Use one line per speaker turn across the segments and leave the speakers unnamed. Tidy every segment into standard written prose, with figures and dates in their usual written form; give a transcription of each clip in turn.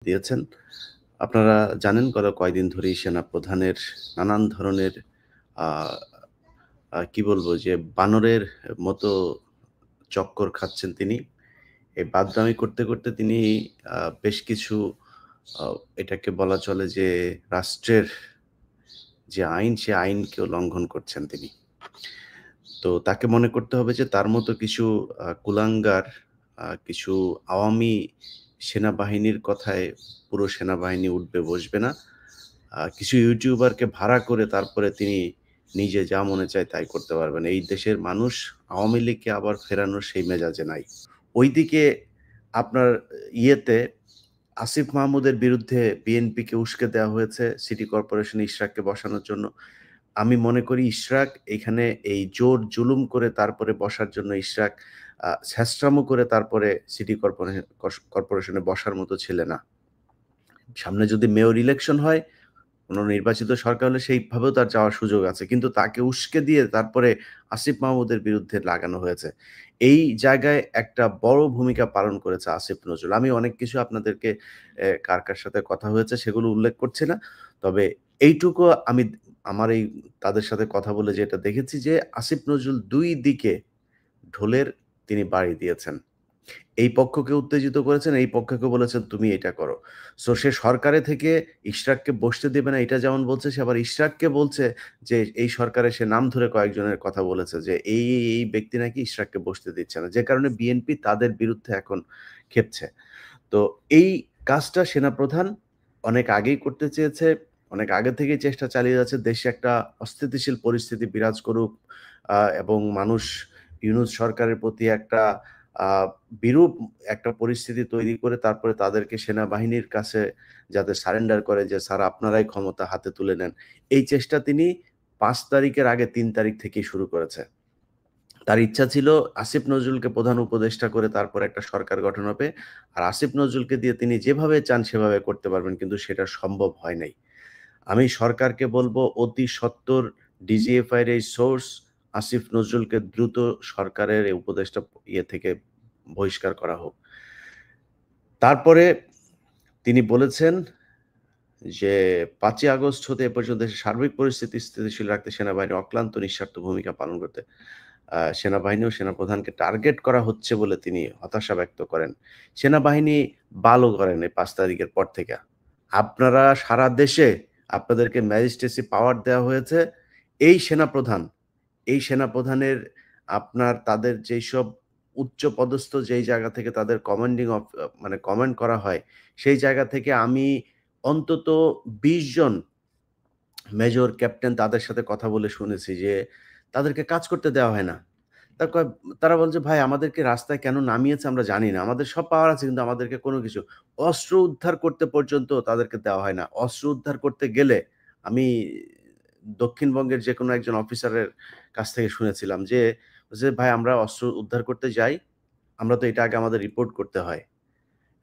দিয়েছেন। আপনারা জানেন গত কয়দিন ধরেই সেনাপ্রধানের নানান ধরনের আ কি বলবো যে বানরের মতো চক্কর খাচ্ছেন তিনি। এই বাদরামি করতে, করতে তিনি বেশ কিছু আ এটাকে বলা চলে যে রাষ্ট্রের যে আইন, সে আইনকেও লঙ্ঘন করছেন তিনি। তো তাকে মনে করতে হবে যে তার মতো কিছু কুলাঙ্গার কিছু আওয়ামী সেনাবাহিনীর কথায় পুরো সেনাবাহিনী উঠবে বসবে না। কিছু ইউটিউবারকে ভাড়া করে তারপরে তিনি নিজে যা মনে চায় তাই করতে পারবেন। এই দেশের মানুষ আওয়ামী লীগকে আবার ফেরানোর সেই মেজাজে নাই। ঐদিকে আপনার ইয়েতে আসিফ মাহমুদের বিরুদ্ধে বিএনপিকে উস্কে দেওয়া হয়েছে সিটি কর্পোরেশনে ইশরাককে বসানোর জন্য। আমি মনে করি ইশরাক এখানে এই জোর জুলুম করে তারপরে বসার জন্য ইশরাক ছ্যাঁচড়ামো করে তারপরে সিটি কর্পোরেশনে বসার মতো ছেলে না। সামনে যদি মেয়র ইলেকশন হয়, কোনো নির্বাচিত সরকার হলে সেইভাবেও তার যাওয়ার সুযোগ আছে। কিন্তু তাকে উস্কে দিয়ে তারপরে আসিফ মাহমুদের বিরুদ্ধে লাগানো হয়েছে। এই জায়গায় একটা বড় ভূমিকা পালন করেছে আসিফ নজরুল। আমি অনেক কিছু আপনাদেরকে কার, কার সাথে কথা হয়েছে সেগুলো উল্লেখ করছি না। তবে এইটুকু আমি আমার এই তাদের সাথে কথা বলে যেটা দেখেছি যে আসিফ নজরুল ২ দিকে ঢোলের তিনি বাড়ি দিয়েছেন। এই পক্ষকে উত্তেজিত করেছেন, এই পক্ষকে বলেছেন তুমি এটা করো। সো সে সরকারে থেকে ইশরাককে বসতে দেবে না এটা যেমন বলছে, সে আবার ইশরাককে বলছে যে এই সরকারে সে নাম ধরে কয়েকজনের কথা বলেছে যে এই ব্যক্তি নাকি ইশরাককে বসতে দিচ্ছে না। যে কারণে বিএনপি তাদের বিরুদ্ধে এখন ক্ষেপছে। তো এই কাজটা সেনাপ্রধান অনেক আগেই করতে চেয়েছে। অনেক আগে থেকেই চেষ্টা চালিয়ে যাচ্ছে। দেশে একটা অস্থিতিশীল পরিস্থিতি বিরাজ করুক এবং মানুষ ইউনূস সরকারের প্রতি একটা আ বিরূপ একটা পরিস্থিতি তৈরি করে তারপরে তাদেরকে সেনাবাহিনীর কাছে যাতে সারেন্ডার করে যে, "স্যার আপনারাই ক্ষমতা হাতে তুলে নেন।" এই চেষ্টা তিনি ৫ তারিখের আগে ৩ তারিখ থেকেই শুরু করেছে। তার ইচ্ছা ছিল আসিফ নজরুলকে প্রধান উপদেষ্টা করে তারপরে একটা সরকার গঠন হবে। আর আসিফ নজরুলকে দিয়ে তিনি যেভাবে চান সেভাবে করতে পারবেন। কিন্তু সেটা সম্ভব হয় নাই। আমি সরকারকে বলব অতি সত্বর ডিজিএফআই এর এই সোর্স আসিফ নজরুলকে দ্রুত সরকারের এই উপদেষ্টা ইয়ে থেকে বহিষ্কার করা হোক। তারপরে তিনি বলেছেন যে ৫ই আগস্ট হতে এ পর্যন্ত দেশের সার্বিক পরিস্থিতি স্থিতিশীল রাখতে সেনাবাহিনী অক্লান্ত নিঃস্বার্থ ভূমিকা পালন করতে সেনাবাহিনী ও সেনাপ্রধানকে টার্গেট করা হচ্ছে বলে তিনি হতাশা ব্যক্ত করেন। সেনাবাহিনী ভালো করেন এই ৫ তারিখের পর থেকে। আপনারা সারা দেশে আপনাদেরকে ম্যাজিস্ট্রেসি পাওয়ার দেওয়া হয়েছে। এই সেনাপ্রধান, এই সেনাপ্রধানের আপনার তাদের যেইসব উচ্চপদস্থ যেই জায়গা থেকে তাদের কমান্ডিং মানে কমান্ড করা হয়, সেই জায়গা থেকে আমি অন্তত ২০ জন মেজর, ক্যাপ্টেন তাদের সাথে কথা বলে শুনেছি যে, তাদেরকে কাজ করতে দেওয়া হয় না। তা কয় তারা বলছে, "ভাই আমাদেরকে রাস্তায় কেন নামিয়েছে আমরা জানি না। আমাদের সব পাওয়ার আছে কিন্তু আমাদেরকে কোনো কিছু" অস্ত্র উদ্ধার করতে পর্যন্ত তাদেরকে দেওয়া হয় না। অস্ত্র উদ্ধার করতে গেলে আমি দক্ষিণবঙ্গের যেকোনো একজন অফিসারের কাছ থেকে শুনেছিলাম যে, "ভাই আমরা অস্ত্র উদ্ধার করতে যাই, আমরা তো এটা আগে আমাদের রিপোর্ট করতে হয়।"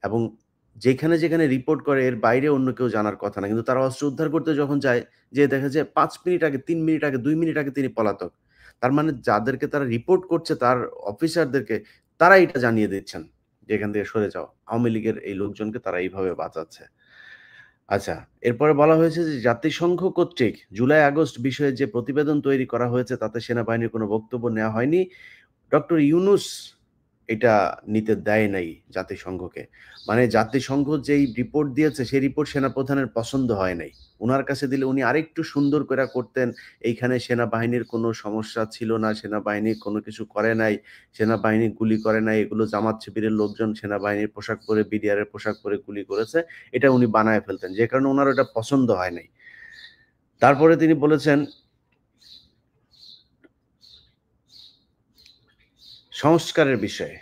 এবং যেখানে, যেখানে রিপোর্ট করে এর বাইরে অন্য কেউ জানার কথা না। কিন্তু তারা অস্ত্র উদ্ধার করতে যখন যায়, যেয়ে দেখে যে ৫ মিনিট আগে, ৩ মিনিট আগে, ২ মিনিট আগে তিনি পলাতক। তার মানে যাদেরকে তারা রিপোর্ট করছে তার অফিসারদেরকে, তারা এটা জানিয়ে দিচ্ছেন যে, "এখান থেকে সরে যাও।" আওয়ামী লীগের এই লোকজনকে তারা এইভাবে বাঁচাচ্ছে। আচ্ছা, এরপরে বলা হয়েছে যে জাতিসংঘ কর্তৃক জুলাই-আগস্ট বিষয়ে যে প্রতিবেদন তৈরি করা হয়েছে তাতে সেনাবাহিনীর কোনো বক্তব্য নেওয়া হয়নি। ডক্টর ইউনুস এটা নিতে দেয় নাই জাতিসংঘকে। মানে জাতিসংঘ যেই রিপোর্ট দিয়েছে সেই রিপোর্ট সেনাপ্রধানের পছন্দ হয় নাই। উনার কাছে দিলে উনি আরেকটু সুন্দর কইরা করতেন। এইখানে সেনাবাহিনীর কোনো সমস্যা ছিল না, সেনাবাহিনী কোনো কিছু করে নাই, সেনাবাহিনী গুলি করে নাই, এগুলো জামাত শিবিরের লোকজন সেনাবাহিনীর পোশাক পরে, বিডিআর এর পোশাক পরে গুলি করেছে। এটা উনি বানায় ফেলতেন। যে কারণে উনার ওটা পছন্দ হয় নাই। তারপরে তিনি বলেছেন সংস্কারের বিষয়ে।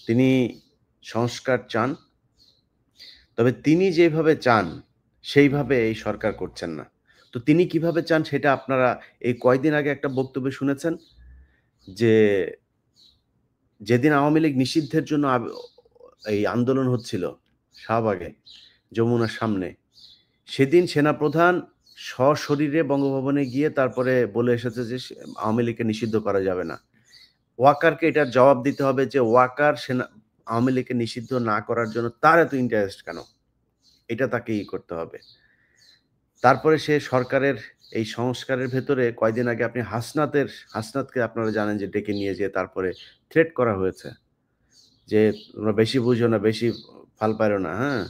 তিনি সংস্কার চান। তবে তিনি যেভাবে চান, সেইভাবে এই সরকার করছেন না। তো তিনি কিভাবে চান সেটা আপনারা এই কয়দিন আগে একটা বক্তব্যে শুনেছেন যে, যেদিন আওয়ামী লীগ নিষিদ্ধের জন্য এই আন্দোলন হচ্ছিল শাহবাগে, যমুনার সামনে, সেদিন সেনাপ্রধান সশরীরে বঙ্গভবনে গিয়ে তারপরে বলে এসেছে যে, আওয়ামী লীগকে নিষিদ্ধ করা যাবে না। ওয়াকারকে এটার জবাব দিতে হবে যে, ওয়াকার আওয়ামী লীগকে নিষিদ্ধ না করার জন্য তার এত ইন্টারেস্ট কেন? এটা তাকে করতে হবে। তারপরে সে সরকারের এই সংস্কারের ভেতরে কয়দিন আগে আপনি হাসনাতকে আপনারা জানেন যে ডেকে নিয়ে যেয়ে তারপরে থ্রেট করা হয়েছে যে, "তোমরা বেশি বুঝো না, বেশি ফাল পাইরো না।" হ্যাঁ?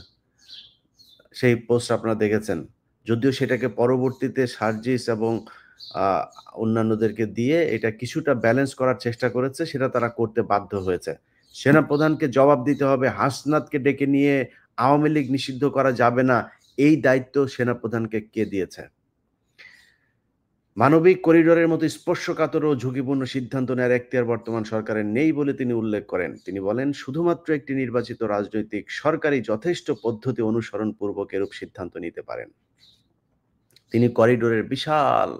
সেই পোস্ট আপনারা দেখেছেন। যদিও সেটাকে পরবর্তীতে সার্জিস এবং আ অন্যান্যদেরকে দিয়ে এটা কিছুটা ব্যালেন্স করার চেষ্টা করেছে, সেটা তারা করতে বাধ্য হয়েছে। সেনাপ্রধানকে জবাব দিতে হবে, হাসনাতকে ডেকে নিয়ে আওয়ামী লীগ নিষিদ্ধ করা যাবে না, এই দায়িত্ব সেনাপ্রধানকে কে দিয়েছে? মানবিক করিডোরের মতো স্পর্শকাতর ও ঝুঁকিপূর্ণ সিদ্ধান্ত নেওয়ার এখতিয়ার বর্তমান সরকারের নেই বলে তিনি উল্লেখ করেন। তিনি বলেন, শুধুমাত্র একটি নির্বাচিত রাজনৈতিক সরকারই যথেষ্ট পদ্ধতি অনুসরণপূর্বক এরূপ সিদ্ধান্ত নিতে পারেন। তিনি করিডোরের বিশাল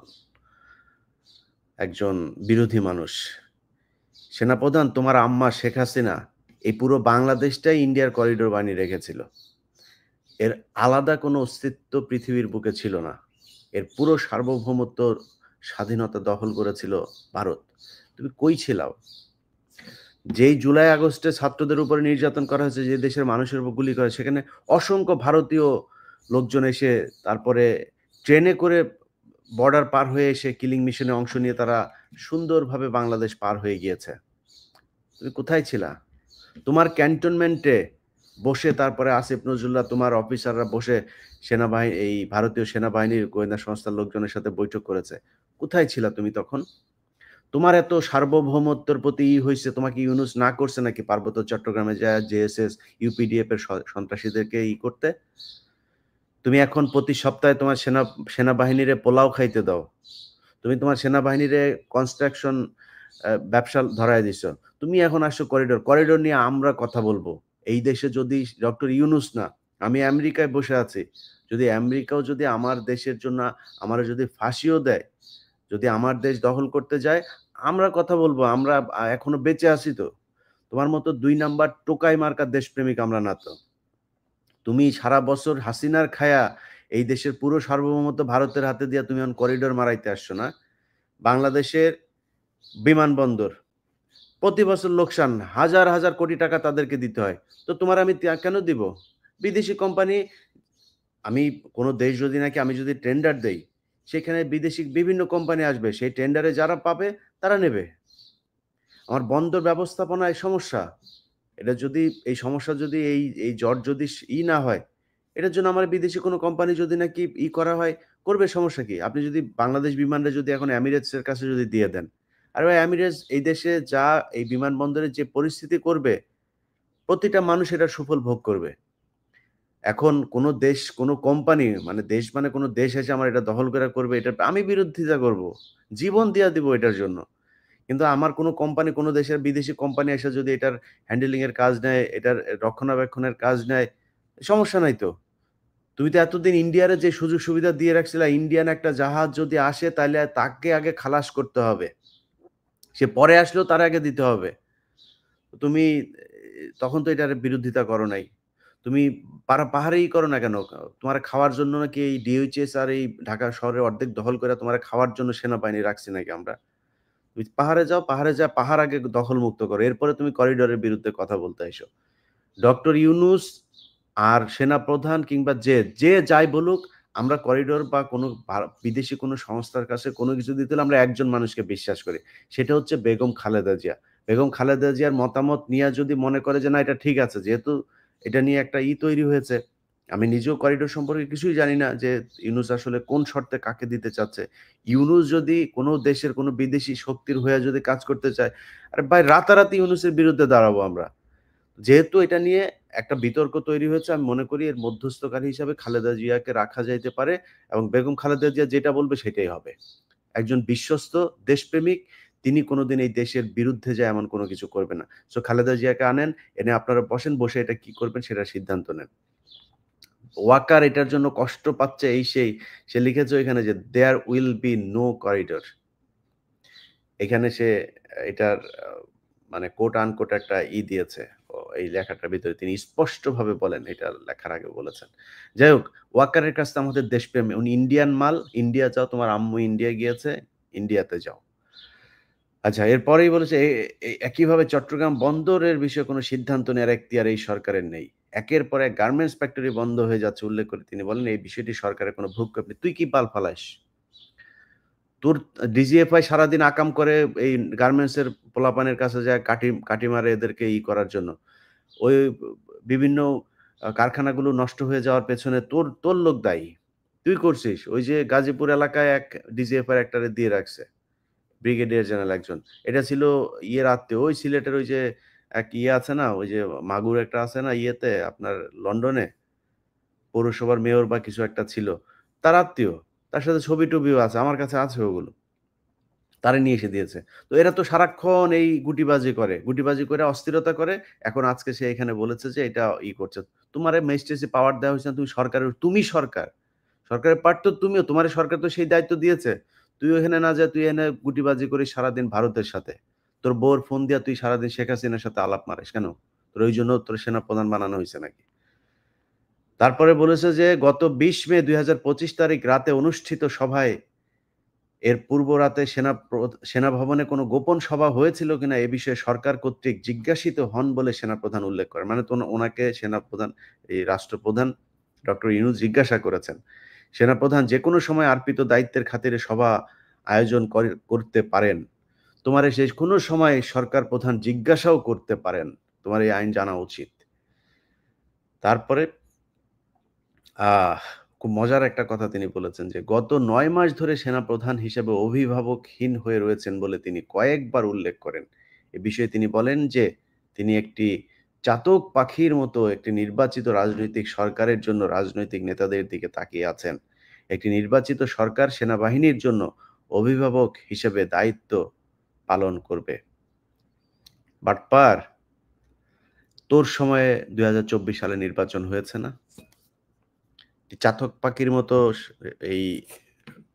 একজন বিরোধী মানুষ। সেনাপ্রধান, তোমার আম্মা শেখ হাসিনা এই পুরো বাংলাদেশটাই ইন্ডিয়ার করিডোর বানিয়ে রেখেছিল। এর আলাদা কোনো অস্তিত্ব পৃথিবীর বুকে ছিল না। এর পুরো সার্বভৌমত্ব স্বাধীনতা দখল করেছিল ভারত। তুমি কই ছিলাও? যেই জুলাই আগস্টে ছাত্রদের উপরে নির্যাতন করা হয়েছে, যে দেশের মানুষের উপর গুলি করে, সেখানে অসংখ্য ভারতীয় লোকজন এসে তারপরে ট্রেনে করে বর্ডার পার হয়ে এসে কিলিং মিশনে অংশ নিয়ে তারা সুন্দরভাবে বাংলাদেশ পার হয়ে গিয়েছে। তুমি কোথায় ছিলা? তোমার ক্যান্টনমেন্টে বসে তারপরে আসিফ নজরুল্লাহ, তোমার অফিসাররা বসে এই ভারতীয় সেনাবাহিনীর গোয়েন্দা সংস্থার লোকজনের সাথে বৈঠক করেছে। কোথায় ছিলা তুমি তখন? তোমার এত সার্বভৌমত্বের প্রতি হইছে, তোমাকে ইউনুস না করছে নাকি পার্বত্য চট্টগ্রামে যায়া জেএসএস, ইউপিডিএফ এর সন্ত্রাসীদেরকে করতে? তুমি এখন প্রতি সপ্তাহে তোমার সেনাবাহিনীরে পোলাও খাইতে দাও। তুমি তোমার সেনাবাহিনীরে কনস্ট্রাকশন ব্যবসা ধরায় দিছো। তুমি এখন আসছো করিডোর। করিডোর নিয়ে আমরা কথা বলবো। এই দেশে যদি ডক্টর ইউনুস না, আমি আমেরিকায় বসে আছি। যদি আমেরিকাও যদি আমার দেশের জন্য আমারে যদি ফাঁসিও দেয়, যদি আমার দেশ দখল করতে যায়, আমরা কথা বলবো। আমরা এখনো বেঁচে আছি তো। তোমার মতো ২ নাম্বার টোকাই মার্কা দেশপ্রেমিক আমরা না তো। তুমি সারা বছর হাসিনার খায়া এই দেশের পুরো সার্বভৌমত্ব ভারতের হাতে দিয়া তুমি এখন করিডোর মারাইতে আসছো না? বাংলাদেশের বিমানবন্দর প্রতি বছর লোকসান, হাজার, হাজার কোটি টাকা তাদেরকে দিতে হয়। তো তোমার আমি কেন দিব? বিদেশি কোম্পানি, আমি কোন দেশ যদি নাকি আমি যদি টেন্ডার দেই, সেখানে বিদেশি বিভিন্ন কোম্পানি আসবে। সেই টেন্ডারে যারা পাবে তারা নেবে। আমার বন্দর ব্যবস্থাপনায় সমস্যা। এটা যদি এই সমস্যা যদি এই জট যদি না হয়, এটার জন্য আমার বিদেশি কোনো কোম্পানি যদি নাকি করা হয়, করবে, সমস্যা কি? আপনি যদি বাংলাদেশ বিমানটা যদি এখন এমিরেটস এর কাছে যদি দিয়ে দেন। আরে ভাই, এমিরেটস এই দেশে যা এই বিমানবন্দরের যে পরিস্থিতি করবে, প্রতিটা মানুষ এটার সুফল ভোগ করবে। এখন কোন দেশ, কোন কোম্পানি, মানে দেশ মানে কোন দেশ এসে আমার এটা দখল করে করবে, এটার আমি বিরোধিতা করব। জীবন দিয়া দিব এটার জন্য। কিন্তু আমার কোন কোম্পানি, কোন দেশের বিদেশি কোম্পানি এসে যদি এটার হ্যান্ডেলিং এর কাজ নেয়, এটার রক্ষণাবেক্ষণের কাজ নেয়, সমস্যা নাই তো। তুমি তো এতদিন ইন্ডিয়ারে যে সুযোগ সুবিধা দিয়ে রাখছিলা, ইন্ডিয়ান একটা জাহাজ যদি আসে তাইলে তাকে আগে খালাস করতে হবে। সে পরে আসলেও তার আগে দিতে হবে। তুমি তখন তো এটার বিরোধিতা করো নাই। তুমি পাহাড়েই করো না কেন? তোমার খাওয়ার জন্য নাকি এই ডিওএইচএস আর এই ঢাকা শহরের অর্ধেক দখল করে তোমারে খাওয়ার জন্য সেনাবাহিনী রাখছি নাকি আমরা? তুমি পাহাড়ে যাও, পাহাড়ে যা পাহাড় আগে দখলমুক্ত করো। এরপরে তুমি করিডোরের বিরুদ্ধে কথা বলতে আইসো। ডক্টর ইউনুস আর সেনাপ্রধান কিংবা যে যাই বলুক, আমরা করিডোর বা কোনো বিদেশি কোনো সংস্থার কাছে কোনো কিছু দিতে হলে আমরা একজন মানুষকে বিশ্বাস করি। সেটা হচ্ছে বেগম খালেদা জিয়া। বেগম খালেদা জিয়ার মতামত নিয়া যদি মনে করে যে না এটা ঠিক আছে, যেহেতু এটা নিয়ে একটা তৈরি হয়েছে। আমি নিজেও করিডোর সম্পর্কে কিছুই জানি না যে ইউনুস আসলে কোন শর্তে কাকে দিতে চাচ্ছে। ইউনুস যদি কোনো দেশের কোনো বিদেশি শক্তির হয়ে যদি কাজ করতে চায়, আরে ভাই রাতারাতি ইউনুসের বিরুদ্ধে দাঁড়াবো আমরা। যেহেতু এটা নিয়ে একটা বিতর্ক তৈরি হয়েছে, আমি মনে করি এর মধ্যস্থকারী হিসাবে খালেদা জিয়াকে রাখা যাইতে পারে এবং বেগম খালেদা জিয়া যেটা বলবে সেটাই হবে। একজন বিশ্বস্ত দেশপ্রেমিক, তিনি কোনোদিন এই দেশের বিরুদ্ধে যায় এমন কোনো কিছু করবে না। সো খালেদা জিয়াকে আনেন, এনে আপনারা বসেন, বসে এটা কি করবেন সেটার সিদ্ধান্ত নেন। ওয়াকার এটার জন্য কষ্ট পাচ্ছে এই সেই। সে লিখেছে ওইখানে যে, "there will be no corridor." এখানে সে এটার মানে কোট আনকোট একটা দিয়েছে। এই লেখাটার ভিতরে তিনি স্পষ্টভাবে বলেন, এটা লেখার আগে বলেছেন। যাই হোক, ওয়াকারের কাছে তো আমাদের দেশপ্রেমী। উনি ইন্ডিয়ান মাল, ইন্ডিয়া যাও, তোমার আম্মু ইন্ডিয়া গিয়েছে, ইন্ডিয়াতে যাও। আচ্ছা, এরপরেই বলেছে একইভাবে চট্টগ্রাম বন্দরের বিষয়ে কোনো সিদ্ধান্ত নেওয়ার এখতিয়ার এই সরকারের নেই। একের পর এক গার্মেন্টস ফ্যাক্টরি বন্ধ হয়ে যাচ্ছে উল্লেখ করে তিনি বলেন, "এই বিষয়টি সরকারের কোনো ভ্রুক্ষেপ নেই।" তুই কি পাল ফালাস? তোর ডিজিএফআই সারাদিন আকাম করে এই গার্মেন্টসের পোলাপানের কাছে যায় কাঠি মারে এদেরকে করার জন্য। ওই বিভিন্ন কারখানাগুলো নষ্ট হয়ে যাওয়ার পেছনে তোর লোক দায়ী। তুই করছিস। ওই যে গাজীপুর এলাকায় এক ডিজিএফআই একটারে দিয়ে রাখছে। ব্রিগেডিয়ার জেনারেল একজন। এটা ছিল আত্মীয়। ওই সিলেটের ওই যে এক আছে না? ওই যে মাগুর একটা আছে না আপনার লন্ডনে? পৌরসভার মেয়র বা কিছু একটা ছিল। তার আত্মীয়। তার সাথে ছবি-টবিও আছে। আমার কাছে আছে ওগুলো। তারে নিয়ে এসে দিয়েছে। তো এরা তো সারাক্ষণ এই গুটিবাজি করে। গুটিবাজি করে অস্থিরতা করে। এখন আজকে সে এখানে বলেছে যে এটা করছে। তোমারে ম্যাজিস্ট্রেসি পাওয়ার দেওয়া হইছে না, তুমি সরকার। সরকারের পার্ট তো তুমিও। তোমারে সরকার তো সেই দায়িত্ব দিয়েছে। তুই ওখানে না যেয়ে তুই এনে গুটিবাজি করিস সারাদিন ভারতের সাথে। তোর বউর ফোন দিয়া তুই সারাদিন শেখ হাসিনার সাথে আলাপ মারিস কেন? তোর ওইজন্য তোর সেনাপ্রধান বানানো হইছে নাকি? তারপরে বলেছে যে গত ২০ মে ২০২৫ তারিখ রাতে অনুষ্ঠিত সভায় এর পূর্ব রাতে সেনাভবনে কোনো গোপন সভা হয়েছিল কিনা এ বিষয়ে সরকার কর্তৃক জিজ্ঞাসিত হন বলে সেনাপ্রধান উল্লেখ করেন। মানে তো ওনাকে সেনাপ্রধান রাষ্ট্রপ্রধান ডক্টর ইউনূস জিজ্ঞাসা করেছেন। সেনাপ্রধান যেকোনো সময় অর্পিত দায়িত্বের খাতিরে সভা আয়োজন করতে পারেন। তোমারে কোনো সময় সরকার প্রধান জিজ্ঞাসাও করতে পারেন। তোমার এই আইন জানা উচিত। তারপরে আহ খুব মজার একটা কথা তিনি বলেছেন যে, গত ৯ মাস ধরে সেনাপ্রধান হিসেবে অভিভাবকহীন হয়ে রয়েছেন বলে তিনি কয়েকবার উল্লেখ করেন। এ বিষয়ে তিনি বলেন যে, তিনি একটি চাতক পাখির মতো একটি নির্বাচিত রাজনৈতিক সরকারের জন্য রাজনৈতিক নেতাদের দিকে তাকিয়ে আছেন। একটি নির্বাচিত সরকার সেনাবাহিনীর জন্য অভিভাবক হিসেবে দায়িত্ব পালন করবে। বাটপার, তোর সময়ে ২০২৪ সালে নির্বাচন হয়েছে না? চাতক পাখির মতো এই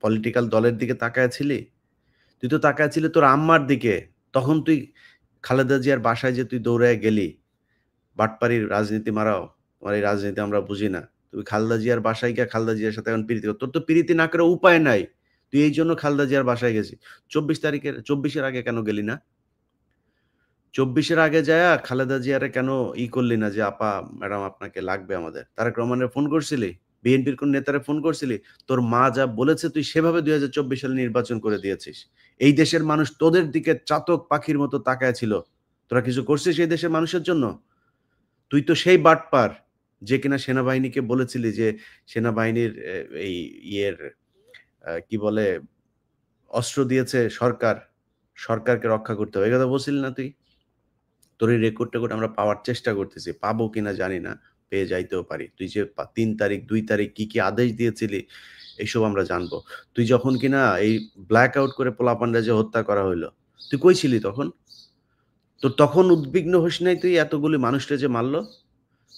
পলিটিক্যাল দলের দিকে তাকায়া ছিলি? তুই তো তাকায়া ছিলি তোর আম্মার দিকে। তখন তুই খালেদা জিয়ার বাসায় যে তুই দৌড়াইয়া গেলি, বাটপাড়ির রাজনীতি মারাও। তোমার এই রাজনীতি আমরা বুঝি না। তুমি খালেদা জিয়ার বাসায় গিয়া খালেদা জিয়ার সাথে এখন প্রীতি কর। তোর তো প্রীতি না করে উপায় নাই। তুই এইজন্য খালেদা জিয়ার বাসায় গেছিস। ২৪ এর আগে কেন গেলি না? ২৪ এর আগে যায়া খালেদা জিয়ারে কেন করলি না যে, "আপা, ম্যাডাম আপনাকে লাগবে আমাদের।" তারেক রহমানের ফোন করছিলি? বিএনপির কোন নেতারে ফোন করছিলি? তোর মা যা বলেছে তুই সেভাবে ২০২৪ সালে নির্বাচন করে দিয়েছিস। এই দেশের মানুষ তোদের দিকে চাতক পাখির মতো তাকায় ছিল। তোরা কিছু করছিস এই দেশের মানুষের জন্য? তুই তো সেই বাটপার যে কিনা সেনাবাহিনীকে বলেছিলি যে সেনাবাহিনীর এই ইয়ের কি বলে অস্ত্র দিয়েছে সরকার। সরকারকে রক্ষা করতে হবে। এই কথা বলছিলি না তুই? তোর এই রেকর্ড-টেকর্ড আমরা পাওয়ার চেষ্টা করতেছি। পাবো কিনা জানি না। পেয়ে যাইতেও পারি। তুই যে ৩ তারিখ, ২ তারিখ কি আদেশ দিয়েছিলি এইসব আমরা জানবো। তুই যখন কিনা এই ব্ল্যাক আউট করে পোলাপানরা যে হত্যা করা হইলো, তুই কই ছিলি তখন? তোর তখন উদ্বিগ্ন হইস নাই তুই এতগুলি মানুষরে যে মারল?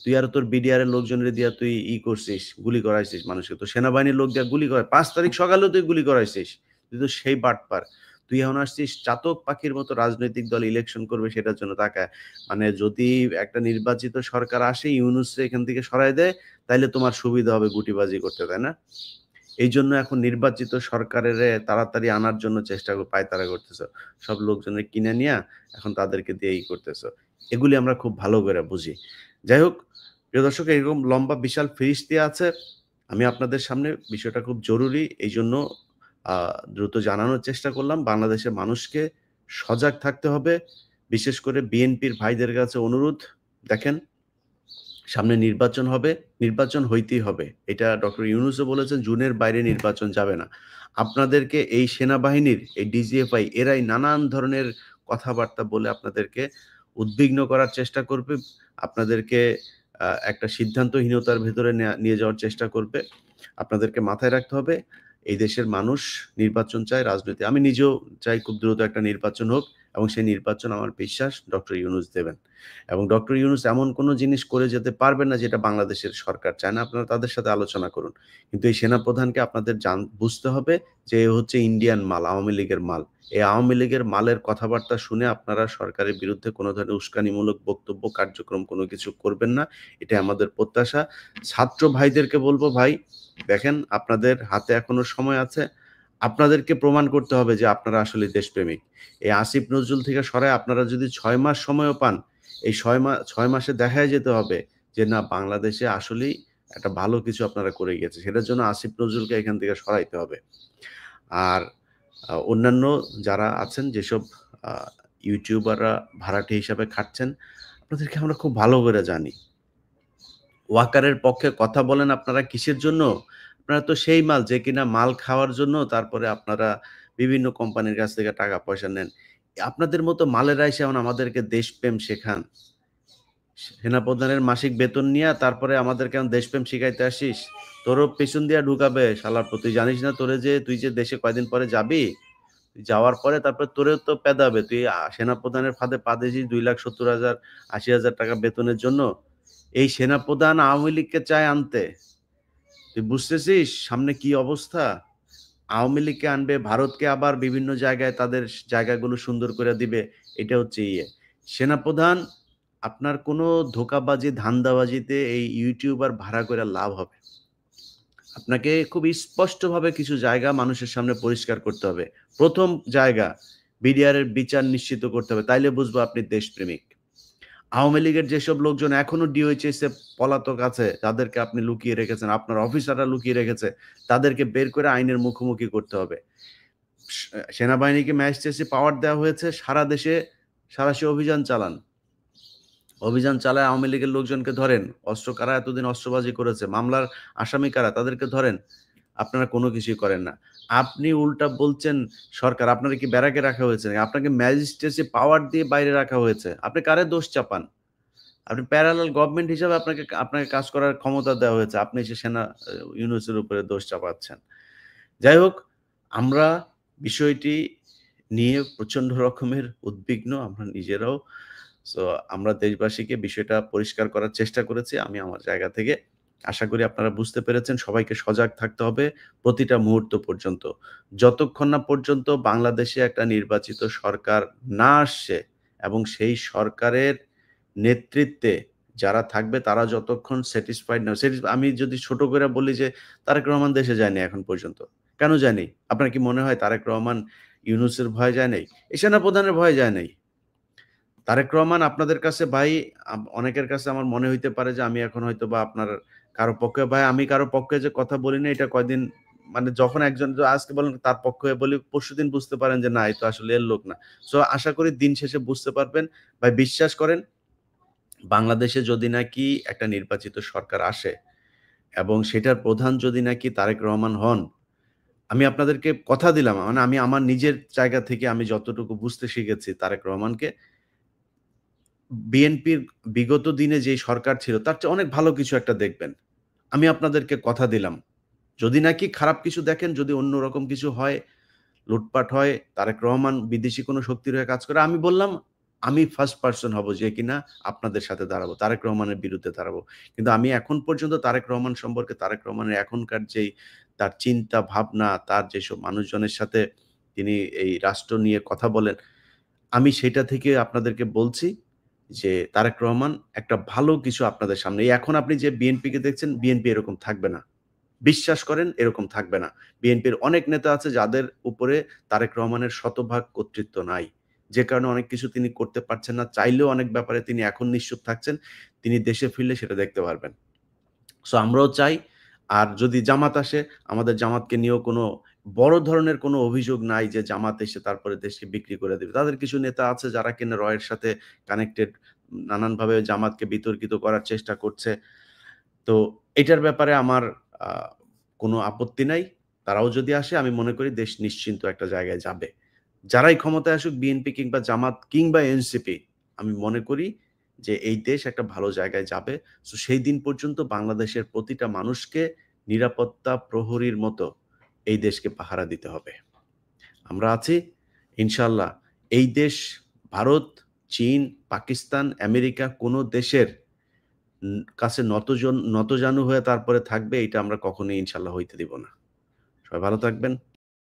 তুই আর তোর বিডিআর এর লোকজনরে দিয়া তুই করছিস, গুলি করাইছিস মানুষকে। তোর সেনাবাহিনীর লোক দিয়া গুলি করায় ৫ তারিখ সকালেও তুই গুলি করাইছিস। তুই তো সেই বাটপার। তুই এখন আসছিস চাতক পাখির মতো রাজনৈতিক দল ইলেকশন করবে সেটার জন্য তাকায়। মানে যদি একটা নির্বাচিত সরকার আসে ইউনূসরে এখান থেকে সরায় দেয়, তাইলে তোমার সুবিধা হবে গুটিবাজি করতে, তাই না? এইজন্য এখন নির্বাচিত সরকারেরে তাড়াতাড়ি আনার জন্য পায়তারা করতেছ। সব লোকজনের কিনে নিয়া এখন তাদেরকে দিয়ে করতেছ। এগুলি আমরা খুব ভালো করে বুঝি। যাই হোক, প্রিয় দর্শক, এরকম লম্বা বিশাল ফিরিস্তি আছে। আমি আপনাদের সামনে বিষয়টা খুব জরুরি। এইজন্য দ্রুত জানানোর চেষ্টা করলাম। বাংলাদেশের মানুষকে সজাগ থাকতে হবে। বিশেষ করে বিএনপির ভাইদের কাছে অনুরোধ, দেখেন সামনে নির্বাচন হবে, নির্বাচন হইতেই হবে। এটা ডক্টর ইউনূসও বলেছেন জুনের বাইরে নির্বাচন যাবে না। আপনাদেরকে এই সেনাবাহিনীর এই ডিজিএফআই এরাই নানান ধরনের কথাবার্তা বলে আপনাদেরকে উদ্বিগ্ন করার চেষ্টা করবে। আপনাদেরকে একটা সিদ্ধান্তহীনতার ভেতরে নিয়ে যাওয়ার চেষ্টা করবে। আপনাদেরকে মাথায় রাখতে হবে এই দেশের মানুষ নির্বাচন চায়, রাজনীতি। আমি নিজেও চাই খুব দ্রুত একটা নির্বাচন হোক এবং সেই নির্বাচন আমার বিশ্বাস ডক্টর ইউনূস দেবেন। এবং ডক্টর ইউনূস এমন কোনো জিনিস করে যেতে পারবেন না যেটা বাংলাদেশের সরকার চায় না। আপনারা তাদের সাথে আলোচনা করুন। কিন্তু এই সেনাপ্রধানকে আপনাদের বুঝতে হবে যে এ হচ্ছে ইন্ডিয়ান মাল, আওয়ামী লীগের মাল। এই আওয়ামী লীগের মালের কথাবার্তা শুনে আপনারা সরকারের বিরুদ্ধে কোনো ধরনের উস্কানিমূলক বক্তব্য, কার্যক্রম কোনো কিছু করবেন না। এটাই আমাদের প্রত্যাশা। ছাত্র ভাইদেরকে বলব, ভাই দেখেন আপনাদের হাতে এখনো সময় আছে। আপনাদেরকে প্রমাণ করতে হবে যে আপনারা আসলে দেশপ্রেমিক। এই আসিফ নজরুল থেকে সরায় আপনারা যদি ৬ মাস সময়ও পান, এই ৬ মাসে দেখায় যেতে হবে যে না বাংলাদেশে আসলেই একটা ভালো কিছু আপনারা করে গিয়েছে। সেটার জন্য আসিফ নজরুলকে এখান থেকে সরাইতে হবে। আর অন্যান্য যারা আছেন যেসব আ ইউটিউবাররা ভাড়াটে হিসাবে খাটছেন, আপনাদেরকে আমরা খুব ভালো করে জানি। ওয়াকারের পক্ষে কথা বলেন আপনারা কিসের জন্য? আপনারা তো সেই মাল যে কিনা মাল খাওয়ার জন্য তারপরে আপনারা বিভিন্ন কোম্পানির কাছ থেকে টাকা পয়সা নেন। আপনাদের মতো মালেরা এসে এখন আমাদেরকে দেশপ্রেম শেখান। সেনাপ্রধানের মাসিক বেতন নিয়া তারপরে আমাদেরকে এখন দেশপ্রেম শিখাইতে আসিস? তোরও পেছন দিয়া ঢুকাবে শালার পুত। তুই জানিস না তোরে যে তুই যে দেশে কয়দিন পরে যাবি? তুই যাওয়ার পরে তারপরে তোরেও তো পেদাবে। তুই সেনাপ্রধানের ফাঁদে পা দিয়েছিস ৳২,৭০,০০০ ৳৮০,০০০ বেতনের জন্য। এই সেনাপ্রধান আওয়ামী লীগকে চায় আনতে। তুই বুঝতেছিস সামনে কি অবস্থা? আওয়ামী লীগকে আনবে, ভারতকে আবার বিভিন্ন জায়গায় তাদের জায়গাগুলো সুন্দর করে দিবে। এটা হচ্ছে ইয়ে। সেনাপ্রধান আপনার কোনো ধোঁকাবাজি, ধান্দাবাজিতে এই ইউটিউবার ভাড়া কইরা লাভ হবে। আপনাকে খুব স্পষ্টভাবে কিছু জায়গা মানুষের সামনে পরিষ্কার করতে হবে। ১ম জায়গা বিডিআর এর বিচার নিশ্চিত করতে হবে। তাইলে বুঝবো আপনি দেশপ্রেমিক। আওয়ামী লীগের যেসব লোকজন এখনো ডিওএইচএস এ পলাতক আছে, যাদেরকে আপনি লুকিয়ে রেখেছেন, আপনার অফিসাররা লুকিয়ে রেখেছে, তাদেরকে বের করে আইনের মুখোমুখি করতে হবে। সেনাবাহিনীকে ম্যাজিস্ট্রেসি পাওয়ার দেওয়া হয়েছে, সারা দেশে সাঁড়াশি অভিযান চালান। অভিযান চালায় আওয়ামী লীগের লোকজনকে ধরেন। কারা এতদিন অস্ত্রবাজি করেছে, মামলার আসামি কারা তাদেরকে ধরেন। আপনারা কোনো কিছুই করেন না। আপনি উল্টা বলছেন সরকার, আপনারে কি ব্যারাকে রাখা হয়েছে নাকি? আপনাকে ম্যাজিস্ট্রেসি পাওয়ার দিয়ে বাইরে রাখা হয়েছে। আপনি কারে দোষ চাপান? আপনি প্যারালাল গভর্নমেন্ট হিসাবে আপনাকে কাজ করার ক্ষমতা দেওয়া হয়েছে। আপনি এসে ইউনূসের উপরে দোষ চাপাচ্ছেন। যাই হোক, আমরা বিষয়টি নিয়ে প্রচন্ড রকমের উদ্বিগ্ন আমরা নিজেরাও। সো আমরা দেশবাসীকে বিষয়টা পরিষ্কার করার চেষ্টা করেছি আমি আমার জায়গা থেকে। আশা করি আপনারা বুঝতে পেরেছেন সবাইকে সজাগ থাকতে হবে প্রতিটা মুহূর্ত পর্যন্ত। যতক্ষণ না পর্যন্ত বাংলাদেশে একটা নির্বাচিত সরকার না আসছে এবং সেই সরকারের নেতৃত্বে যারা থাকবে তারা যতক্ষণ স্যাটিসফাইড না আমি যদি ছোট করে বলি যে তারেক রহমান দেশে যায়নি এখন পর্যন্ত। কেন যায়নি? আপনার কি মনে হয় তারেক রহমান ইউনূসের ভয়ে যায় নাই? এই সেনাপ্রধানের ভয়ে যায় নাই। তারেক রহমান আপনাদের কাছে ভাই অনেকের কাছে আমার মনে হইতে পারে যে আমি এখন হয়তোবা আপনার কারো পক্ষে ভাই আমি কারো পক্ষে যে কথা বলি না এটা কয়দিন মানে যখন একজন আজকে বলেন তার পক্ষে হয়ে বলি পরশুদিন বুঝতে পারেন যে না, এ তো আসলে এর লোক না। সো আশা করি দিন শেষে বুঝতে পারবেন। ভাই বিশ্বাস করেন বাংলাদেশে যদি নাকি একটা নির্বাচিত সরকার আসে এবং সেটার প্রধান যদি নাকি তারেক রহমান হন, আমি আপনাদেরকে কথা দিলাম মানে আমি আমার নিজের জায়গা থেকে আমি যতটুকু বুঝতে শিখেছি তারেক রহমানকে বিএনপির বিগত দিনে যে সরকার ছিল তার চেয়ে অনেক ভালো কিছু একটা দেখবেন। আমি আপনাদেরকে কথা দিলাম। যদি নাকি খারাপ কিছু দেখেন, যদি অন্যরকম কিছু হয়, লুটপাট হয়, তারেক রহমান বিদেশি কোনো শক্তির হয়ে কাজ করে, আমি বললাম আমি ফার্স্ট পারসন হব যে কিনা আপনাদের সাথে দাঁড়াবো। তারেক রহমানের বিরুদ্ধে দাঁড়াবো। কিন্তু আমি এখন পর্যন্ত তারেক রহমান সম্পর্কে তারেক রহমানের এখনকার যেই তার চিন্তা ভাবনা, তার যেসব মানুষজনের সাথে তিনি এই রাষ্ট্র নিয়ে কথা বলেন, আমি সেটা থেকে আপনাদেরকে বলছি যে তারেক রহমান একটা ভালো কিছু আপনাদের সামনে এখন আপনি যে বিএনপিকে দেখছেন, বিএনপি এরকম থাকবে না। বিশ্বাস করেন এরকম থাকবে না। বিএনপির অনেক নেতা আছে যাদের উপরে তারেক রহমানের শতভাগ কর্তৃত্ব নাই। যে কারণে অনেক কিছু তিনি করতে পারছেন না। চাইলেও অনেক ব্যাপারে তিনি এখন নিশ্চুপ থাকছেন। তিনি দেশে ফিরলে সেটা দেখতে পারবেন। সো আমরাও চাই আর যদি জামাত আসে, আমাদের জামাতকে নিয়েও কোনো বড় ধরনের কোনো অভিযোগ নাই যে জামাত এসে তারপরে দেশকে বিক্রি করে দিবে। তাদের কিছু নেতা আছে যারা কিনা রয়ের সাথে কানেক্টেড নানানভাবে জামাতকে বিতর্কিত করার চেষ্টা করছে। তো এটার ব্যাপারে আমার আ কোনো আপত্তি নাই। তারাও যদি আসে আমি মনে করি দেশ নিশ্চিন্ত একটা জায়গায় যাবে। যারাই ক্ষমতায় আসুক বিএনপি কিংবা জামাত কিংবা এনসিপি, আমি মনে করি যে এই দেশ একটা ভালো জায়গায় যাবে। সো সেই দিন পর্যন্ত বাংলাদেশের প্রতিটা মানুষকে নিরাপত্তা প্রহরীর মতো এই দেশকে পাহারা দিতে হবে। আমরা আছি ইনশাআল্লাহ। এই দেশ ভারত, চীন, পাকিস্তান, আমেরিকা কোন দেশের কাছে নতজানু হয়ে তারপরে থাকবে এটা আমরা কখনোই ইনশাআল্লাহ হইতে দিব না। সবাই ভালো থাকবেন।